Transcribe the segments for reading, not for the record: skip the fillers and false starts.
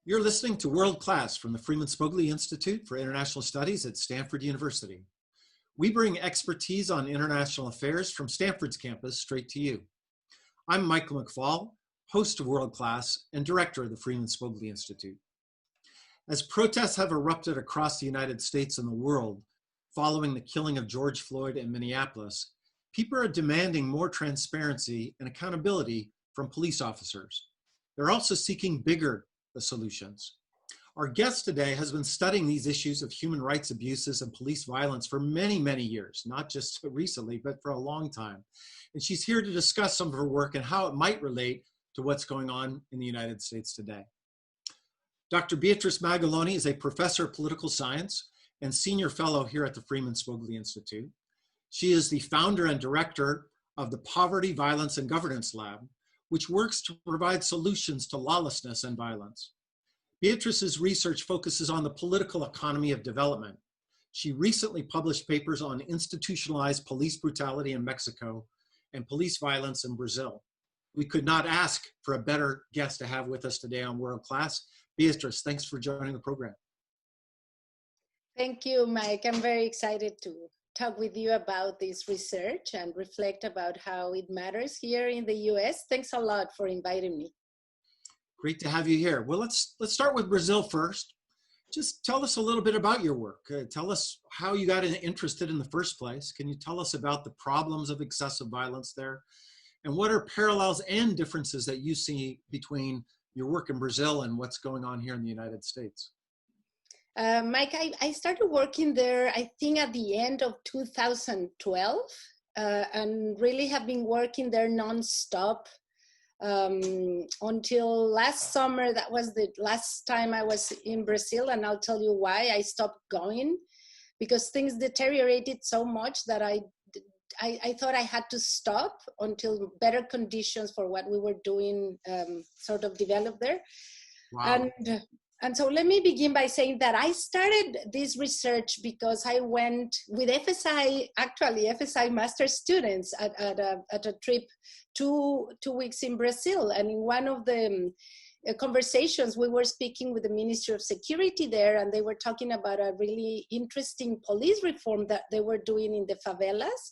You're listening to World Class from the Freeman Spogli Institute for International Studies at Stanford University. We bring expertise on international affairs from Stanford's campus straight to you. I'm Michael McFall, host of World Class and director of the Freeman Spogli Institute. As protests have erupted across the United States and the world following the killing of George Floyd in Minneapolis, people are demanding more transparency and accountability from police officers. They're also seeking bigger solutions. Our guest today has been studying these issues of human rights abuses and police violence for many, many years, not just recently, but for a long time. And she's here to discuss some of her work and how it might relate to what's going on in the United States today. Dr. Beatrice Magaloni is a professor of political science and senior fellow here at the Freeman Spogli Institute. She is the founder and director of the Poverty, Violence, and Governance Lab, which works to provide solutions to lawlessness and violence. Beatrice's research focuses on the political economy of development. She recently published papers on institutionalized police brutality in Mexico and police violence in Brazil. We could not ask for a better guest to have with us today on World Class. Beatrice, thanks for joining the program. Thank you, Mike. I'm very excited to talk with you about this research and reflect about how it matters here in the US. Thanks a lot for inviting me. Great to have you here. Well, let's start with Brazil first. Just tell us a little bit about your work. Tell us how you got interested in the first place. Can you tell us about the problems of excessive violence there? And what are parallels and differences that you see between your work in Brazil and what's going on here in the United States? Mike, I started working there, I think at the end of 2012, and really have been working there nonstop until last summer. That was the last time I was in Brazil, and I'll tell you why I stopped going, because things deteriorated so much that I thought I had to stop until better conditions for what we were doing sort of developed there. Wow. And so let me begin by saying that I started this research because I went with FSI, actually FSI master students at a trip 2 weeks in Brazil. And in one of the conversations, we were speaking with the Ministry of Security there, and they were talking about a really interesting police reform that they were doing in the favelas.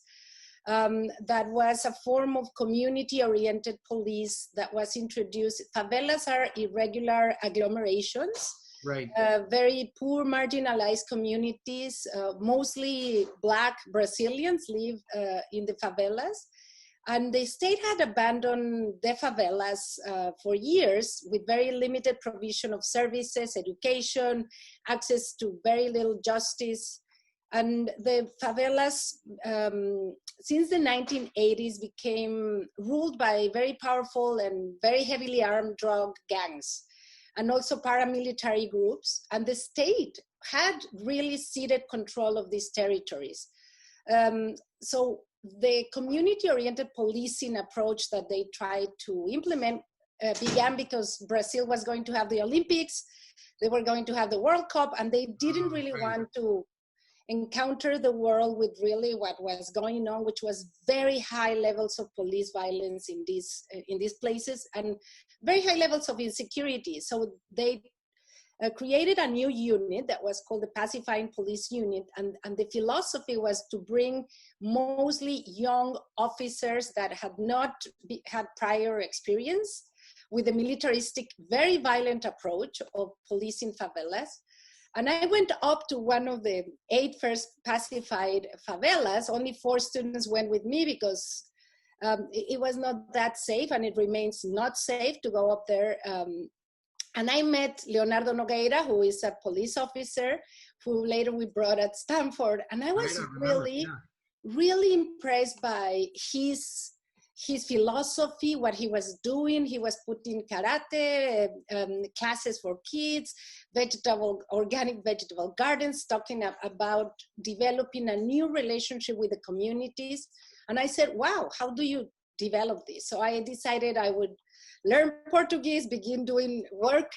That was a form of community-oriented police that was introduced. Favelas are irregular agglomerations, right? Very poor, marginalized communities. Mostly Black Brazilians live in the favelas. And the state had abandoned the favelas for years with very limited provision of services, education, access to very little justice. And the favelas, since the 1980s, became ruled by very powerful and very heavily armed drug gangs, and also paramilitary groups. And the state had really ceded control of these territories. So the community-oriented policing approach that they tried to implement began because Brazil was going to have the Olympics, they were going to have the World Cup, and they didn't really want to encounter the world with really what was going on, which was very high levels of police violence in these places and very high levels of insecurity. So they created a new unit that was called the Pacifying Police Unit, and the philosophy was to bring mostly young officers that had not had prior experience with a militaristic, very violent approach of policing favelas. And I went up to one of the 8 first pacified favelas. Only 4 students went with me because it was not that safe, and it remains not safe to go up there. And I met Leonardo Nogueira, who is a police officer, who later we brought at Stanford. And I was really impressed by his philosophy, what he was doing. He was putting karate classes for kids, organic vegetable gardens, talking about developing a new relationship with the communities. And I said, wow, how do you develop this? So I decided I would learn Portuguese, begin doing work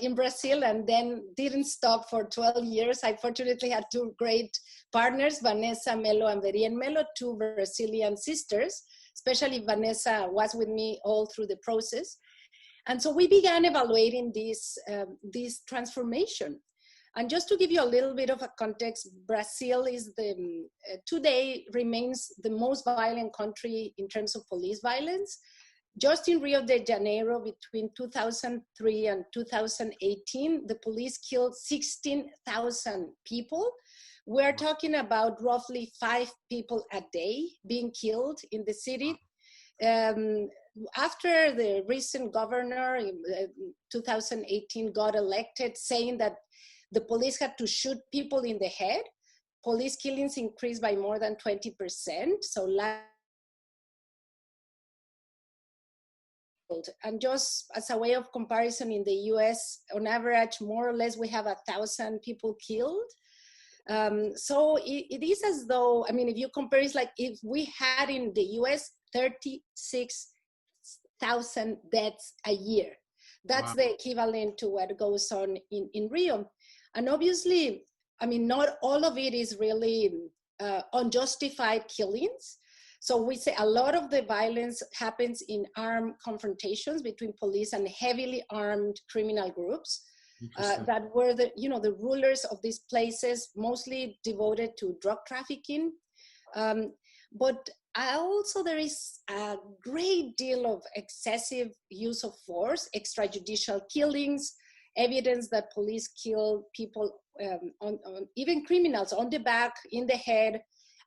in Brazil, and then didn't stop for 12 years. I fortunately had 2 great partners, Vanessa Melo and Verien Melo, 2 Brazilian sisters. Especially Vanessa was with me all through the process. And so we began evaluating this transformation. And just to give you a little bit of a context, Brazil is today remains the most violent country in terms of police violence. Just in Rio de Janeiro, between 2003 and 2018, the police killed 16,000 people. We're talking about roughly 5 people a day being killed in the city. After the recent governor in 2018 got elected, saying that the police had to shoot people in the head, police killings increased by more than 20%. So and just as a way of comparison, in the US, on average, more or less, we have 1,000 people killed. So it is as though, I mean, if you compare, it's like if we had in the US 36,000 deaths a year. That's the equivalent to what goes on in Rio. And obviously, I mean, not all of it is really unjustified killings. So we say a lot of the violence happens in armed confrontations between police and heavily armed criminal groups that were the rulers of these places, mostly devoted to drug trafficking. But also there is a great deal of excessive use of force, extrajudicial killings, evidence that police kill people, even criminals, on the back, in the head.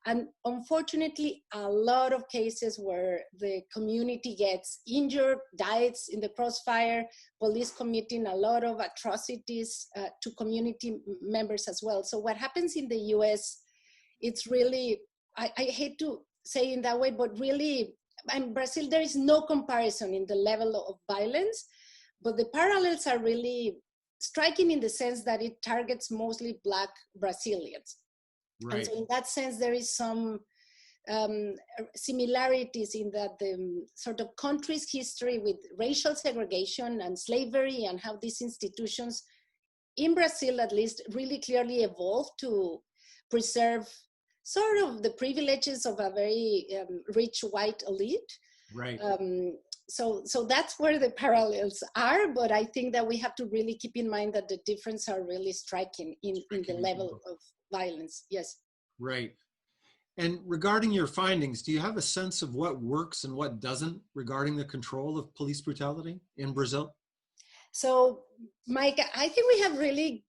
And unfortunately, a lot of cases where the community gets injured, dies in the crossfire, police committing a lot of atrocities to community members as well. So what happens in the US, it's really, I hate to say in that way, but really, in Brazil, there is no comparison in the level of violence, but the parallels are really striking in the sense that it targets mostly Black Brazilians. Right. And so in that sense, there is some similarities in that the sort of country's history with racial segregation and slavery, and how these institutions, in Brazil at least, really clearly evolved to preserve sort of the privileges of a very rich white elite. Right. So that's where the parallels are, but I think that we have to really keep in mind that the differences are really striking in the level of violence. Yes. Right. And regarding your findings, do you have a sense of what works and what doesn't regarding the control of police brutality in Brazil? So, Mike, I think we have really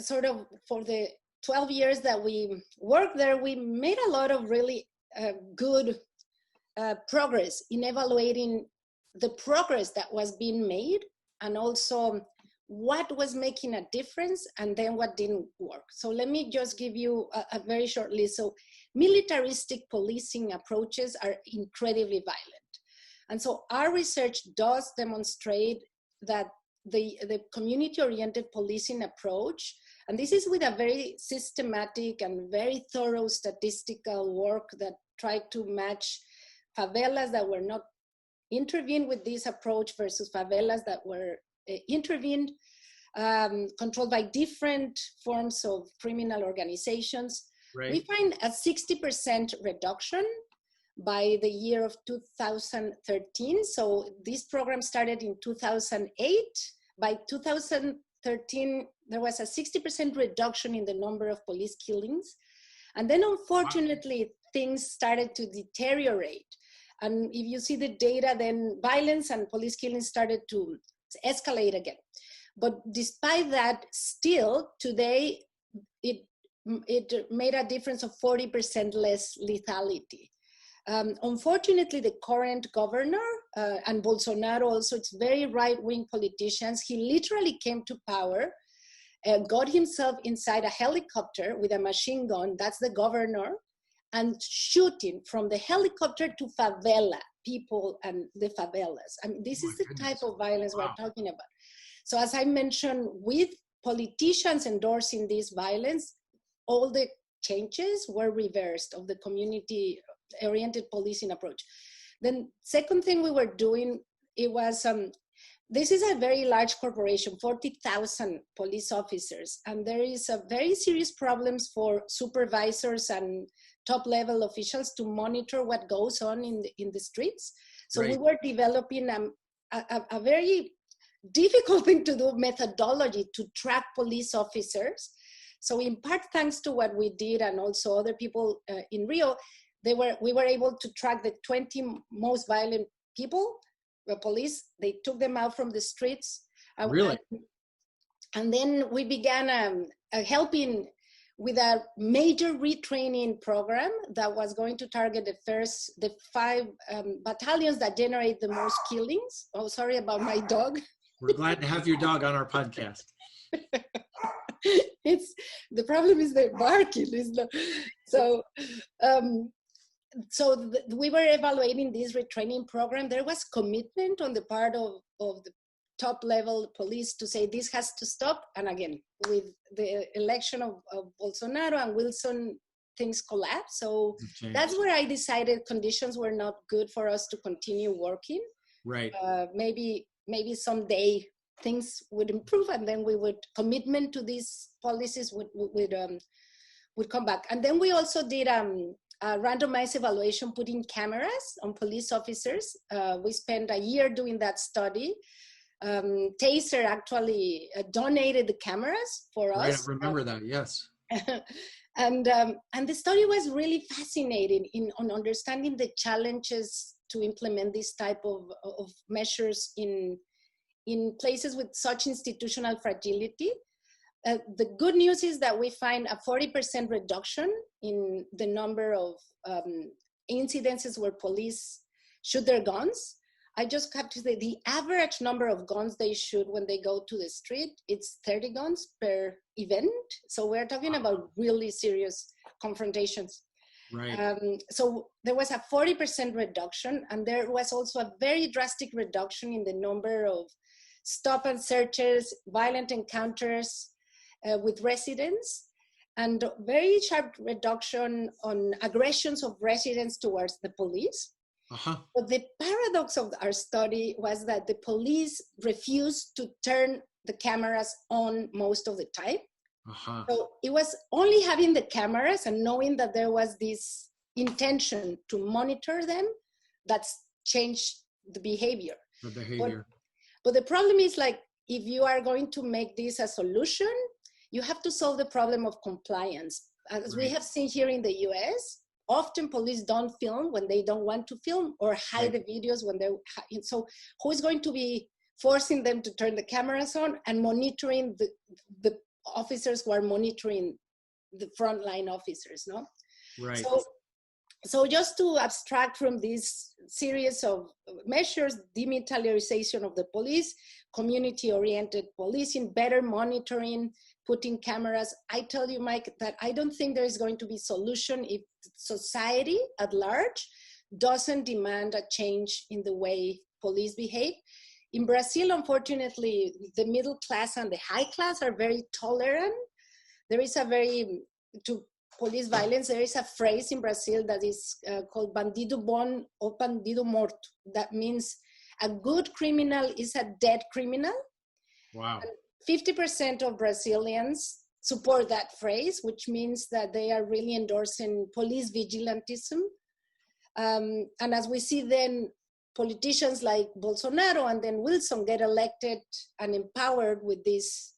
sort of, for the 12 years that we worked there, we made a lot of really good progress in evaluating the progress that was being made, and also what was making a difference, and then what didn't work. So let me just give you a very short list. So militaristic policing approaches are incredibly violent. And so our research does demonstrate that the community-oriented policing approach, and this is with a very systematic and very thorough statistical work that tried to match favelas that were not intervened with this approach versus favelas that were intervened, controlled by different forms of criminal organizations. Right. We find a 60% reduction by the year of 2013. So this program started in 2008. By 2013, there was a 60% reduction in the number of police killings. And then unfortunately, things started to deteriorate. And if you see the data, then violence and police killings started to escalate again. But despite that, still today, it made a difference of 40% less lethality. Unfortunately, the current governor, and Bolsonaro also, it's very right-wing politicians, he literally came to power, got himself inside a helicopter with a machine gun, that's the governor, and shooting from the helicopter to favela people and the favelas. I mean, this is the type of violence we're talking about. So as I mentioned, with politicians endorsing this violence, all the changes were reversed of the community-oriented policing approach. Then second thing we were doing, it was, this is a very large corporation, 40,000 police officers, and there is a very serious problems for supervisors and top-level officials to monitor what goes on in the streets. So we were developing a very difficult thing to do, methodology to track police officers. So in part, thanks to what we did and also other people in Rio, we were able to track the 20 most violent people, the police. They took them out from the streets. Really? And then we began helping with a major retraining program that was going to target the 5 battalions that generate the most killings. Oh, sorry about my dog. We're glad to have your dog on our podcast. The problem is the barking. We were evaluating this retraining program. There was commitment on the part of the top level police to say this has to stop. And again, with the election of Bolsonaro and Wilson, things collapsed. So that's where I decided conditions were not good for us to continue working. Right. Maybe someday things would improve, and then commitment to these policies would come back. And then we also did a randomized evaluation, putting cameras on police officers. We spent a year doing that study. Taser actually donated the cameras for us. Right, I remember that, yes. And the study was really fascinating on understanding the challenges to implement this type of measures in places with such institutional fragility. The good news is that we find a 40% reduction in the number of incidences where police shoot their guns. I just have to say the average number of guns they shoot when they go to the street, it's 30 guns per event. So we're talking about really serious confrontations. Right. So there was a 40% reduction, and there was also a very drastic reduction in the number of stop and searches, violent encounters with residents, and very sharp reduction on aggressions of residents towards the police. But the paradox of our study was that the police refused to turn the cameras on most of the time. So it was only having the cameras and knowing that there was this intention to monitor them that's changed the behavior. But the problem is, like, if you are going to make this a solution, you have to solve the problem of compliance. As we have seen here in the US, often police don't film when they don't want to film, or hide the videos when they're, so who's going to be forcing them to turn the cameras on and monitoring the officers who are monitoring the frontline officers, no? Right. So just to abstract from this series of measures, demilitarization of the police, community-oriented policing, better monitoring, putting cameras. I tell you, Mike, that I don't think there is going to be solution if society at large doesn't demand a change in the way police behave. In Brazil, unfortunately, the middle class and the high class are very tolerant. There is to police violence, there is a phrase in Brazil that is called bandido bom or bandido morto. That means a good criminal is a dead criminal. Wow. And 50% of Brazilians support that phrase, which means that they are really endorsing police vigilantism. And as we see then politicians like Bolsonaro and then Wilson get elected and empowered with this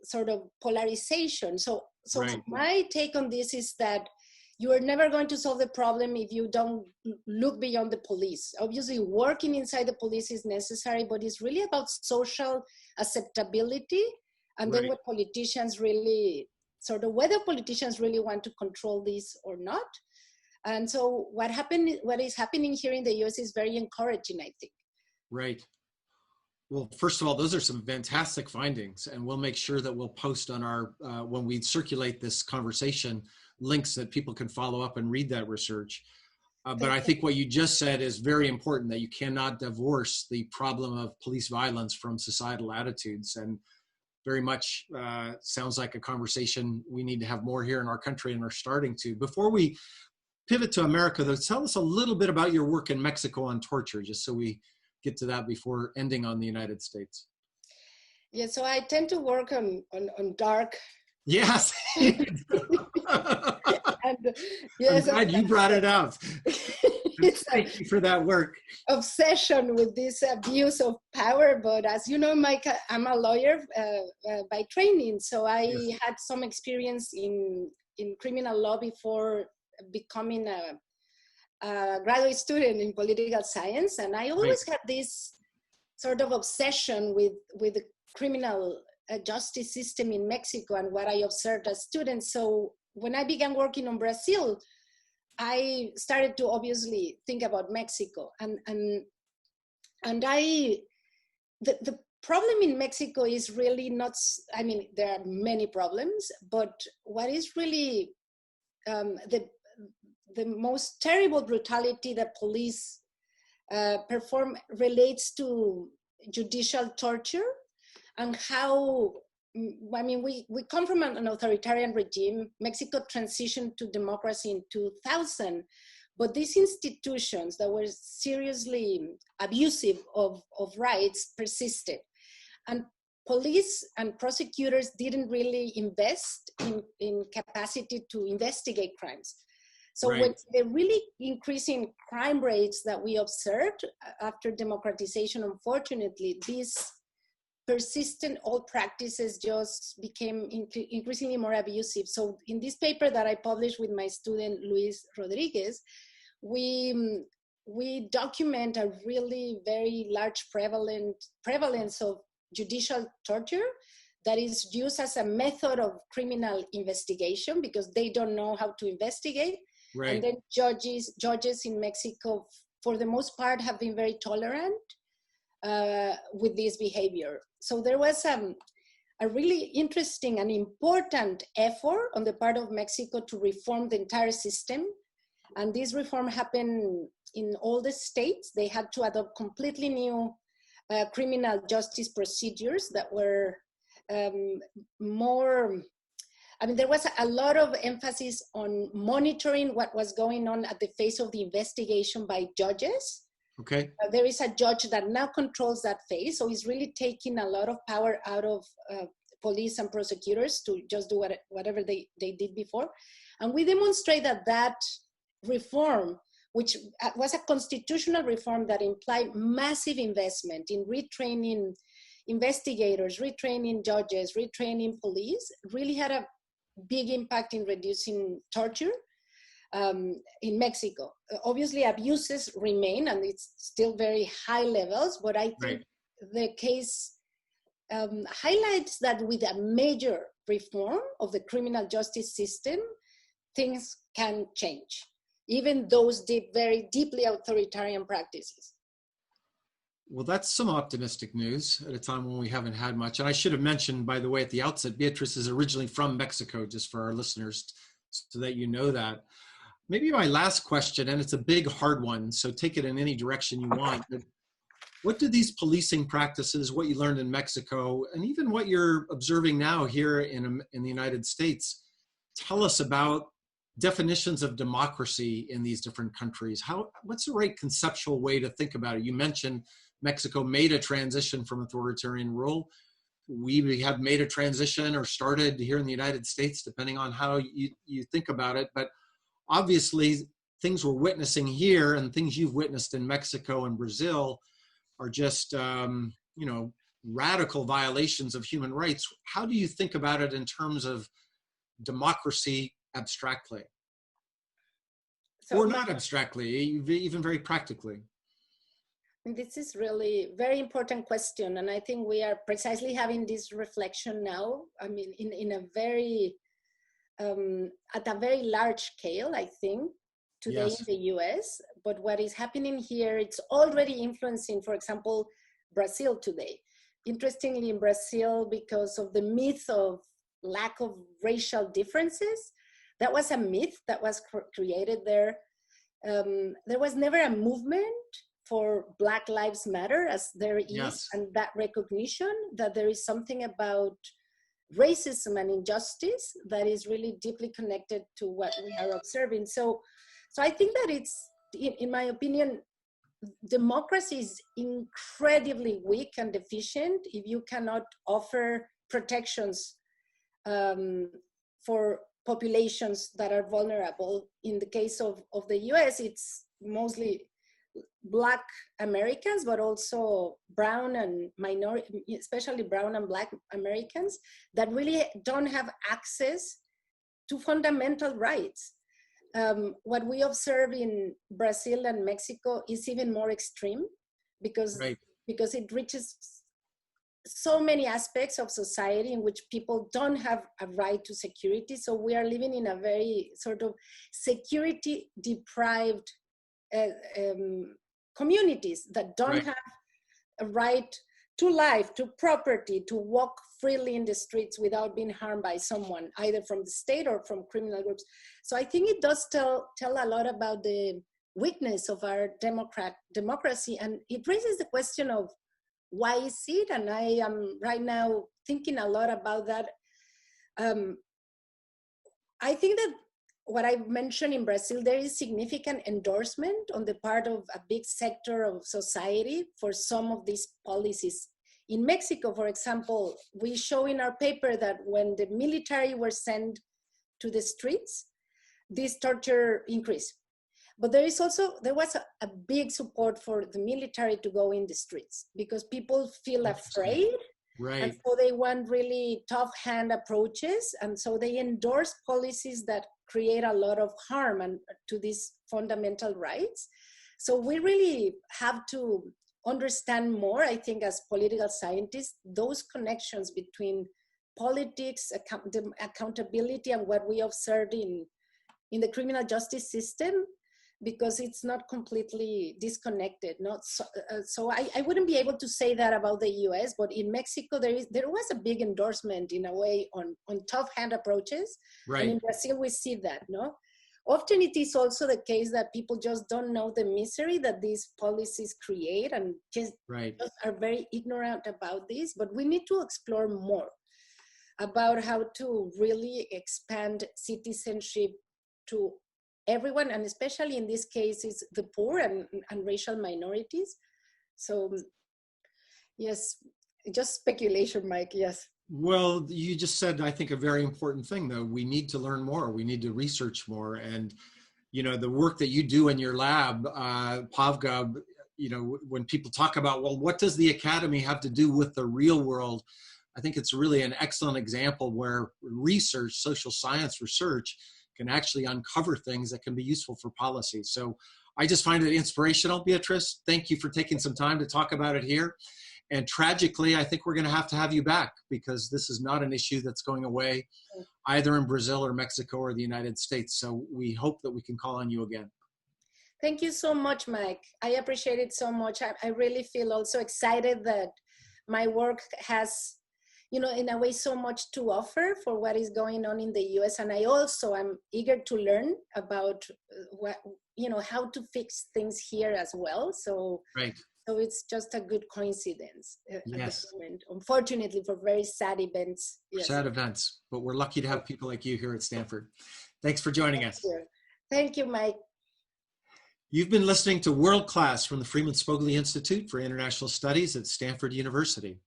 sort of polarization. So my take on this is that you are never going to solve the problem if you don't look beyond the police. Obviously, working inside the police is necessary, but it's really about social acceptability, and then what politicians really, whether politicians really want to control this or not. And so what is happening here in the US is very encouraging, I think. Right. Well, first of all, those are some fantastic findings, and we'll make sure that we'll post on our, when we circulate this conversation, links that people can follow up and read that research. But I think what you just said is very important, that you cannot divorce the problem of police violence from societal attitudes, and very much sounds like a conversation we need to have more here in our country and are starting to. Before we pivot to America, though, tell us a little bit about your work in Mexico on torture, just so we get to that before ending on the United States. Yeah, so I tend to work on dark. Yes. And, yes, I'm glad you brought it up. this Thank you for that work. obsession with this abuse of power. But as you know, Mike, I'm a lawyer by training, so I Yes. had some experience in criminal law before becoming a graduate student in political science, and I always had this sort of obsession with the criminal justice system in Mexico and what I observed as students. So when I began working on Brazil, I started to obviously think about Mexico, and the problem in Mexico is really not, I mean, there are many problems, but what is really the most terrible brutality that police perform relates to judicial torture, and how, I mean, we come from an authoritarian regime. Mexico transitioned to democracy in 2000, but these institutions that were seriously abusive of rights persisted. And police and prosecutors didn't really invest in capacity to investigate crimes. So when the really increasing crime rates that we observed after democratization, unfortunately, these persistent old practices just became increasingly more abusive. So in this paper that I published with my student, Luis Rodriguez, we document a really very large prevalence of judicial torture that is used as a method of criminal investigation because they don't know how to investigate. Right. And then judges in Mexico, for the most part, have been very tolerant with this behavior. So there was a really interesting and important effort on the part of Mexico to reform the entire system. And this reform happened in all the states. They had to adopt completely new criminal justice procedures that were more, I mean, there was a lot of emphasis on monitoring what was going on at the phase of the investigation by judges. Okay. There is a judge that now controls that phase, so he's really taking a lot of power out of police and prosecutors to just do whatever they did before. And we demonstrate that reform, which was a constitutional reform that implied massive investment in retraining investigators, retraining judges, retraining police, really had a big impact in reducing torture in Mexico. Obviously, abuses remain, and it's still very high levels, but I think the case highlights that with a major reform of the criminal justice system, things can change, even those very deeply authoritarian practices. Well, that's some optimistic news at a time when we haven't had much. And I should have mentioned, by the way, at the outset, Beatriz is originally from Mexico, just for our listeners, so that you know that. Maybe my last question, and it's a big, hard one, so take it in any direction you want. But what do these policing practices, what you learned in Mexico, and even what you're observing now here in the United States, tell us about definitions of democracy in these different countries? What's the right conceptual way to think about it? You mentioned Mexico made a transition from authoritarian rule. We have made a transition or started here in the United States, depending on how you think about it. But obviously, things we're witnessing here and things you've witnessed in Mexico and Brazil are just, radical violations of human rights. How do you think about it in terms of democracy abstractly? Or not abstractly, even very practically? This is really a very important question. And I think we are precisely having this reflection now. I mean, in a very, at a very large scale, I think, today in the US. But what is happening here, it's already influencing, for example, Brazil today. Interestingly, in Brazil, because of the myth of lack of racial differences, that was a myth that was created there. There was never a movement for Black Lives Matter, as there is, and that recognition that there is something about racism and injustice that is really deeply connected to what we are observing. So I think that it's, in my opinion, democracy is incredibly weak and deficient if you cannot offer protections for populations that are vulnerable. In the case of the US, it's mostly Black Americans, but also brown and minority, especially brown and Black Americans, that really don't have access to fundamental rights. What we observe in Brazil and Mexico is even more extreme because, Right. because it reaches so many aspects of society in which people don't have a right to security. So we are living in a very sort of security deprived communities that don't Right. have a right to life, to property, to walk freely in the streets without being harmed by someone, either from the state or from criminal groups. So I think it does tell a lot about the weakness of our democracy, and it raises the question of why is it? And I am right now thinking a lot about that. I think that what I mentioned in Brazil, there is significant endorsement on the part of a big sector of society for some of these policies. In Mexico, for example, we show in our paper that when the military were sent to the streets, this torture increased. But there was a big support for the military to go in the streets because people feel afraid. Right. And so they want really tough hand approaches. And so they endorse policies that create a lot of harm and to these fundamental rights. So we really have to understand more, I think, as political scientists, those connections between politics, accountability, and what we observed in the criminal justice system, because it's not completely disconnected. So I wouldn't be able to say that about the US, but in Mexico, there was a big endorsement in a way on tough hand approaches. Right. And in Brazil, we see that, no? Often it is also the case that people just don't know the misery that these policies create and just are very ignorant about this, but we need to explore more about how to really expand citizenship to everyone, and especially in this case is the poor and racial minorities. So yes, just speculation, Mike, yes. Well, you just said, I think, a very important thing, though. We need to learn more. We need to research more. And, you know, the work that you do in your lab, PavGub, you know, when people talk about, well, what does the academy have to do with the real world? I think it's really an excellent example where research, social science research, can actually uncover things that can be useful for policy. So I just find it inspirational, Beatriz. Thank you for taking some time to talk about it here. And tragically, I think we're going to have you back because this is not an issue that's going away either in Brazil or Mexico or the United States. So we hope that we can call on you again. Thank you so much, Mike. I appreciate it so much. I really feel also excited that my work has, you know, in a way, so much to offer for what is going on in the US. And I also am eager to learn about what, you know, how to fix things here as well. So, so it's just a good coincidence. Yes. Unfortunately, for very sad events. Yes. Sad events, but we're lucky to have people like you here at Stanford. Thanks for joining us. Thank you, Mike. You've been listening to World Class from the Freeman Spogli Institute for International Studies at Stanford University.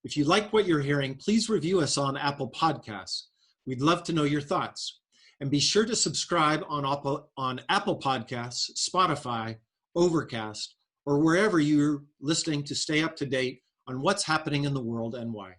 If you like what you're hearing, please review us on Apple Podcasts. We'd love to know your thoughts. And be sure to subscribe on Apple Podcasts, Spotify, Overcast, or wherever you're listening to stay up to date on what's happening in the world and why.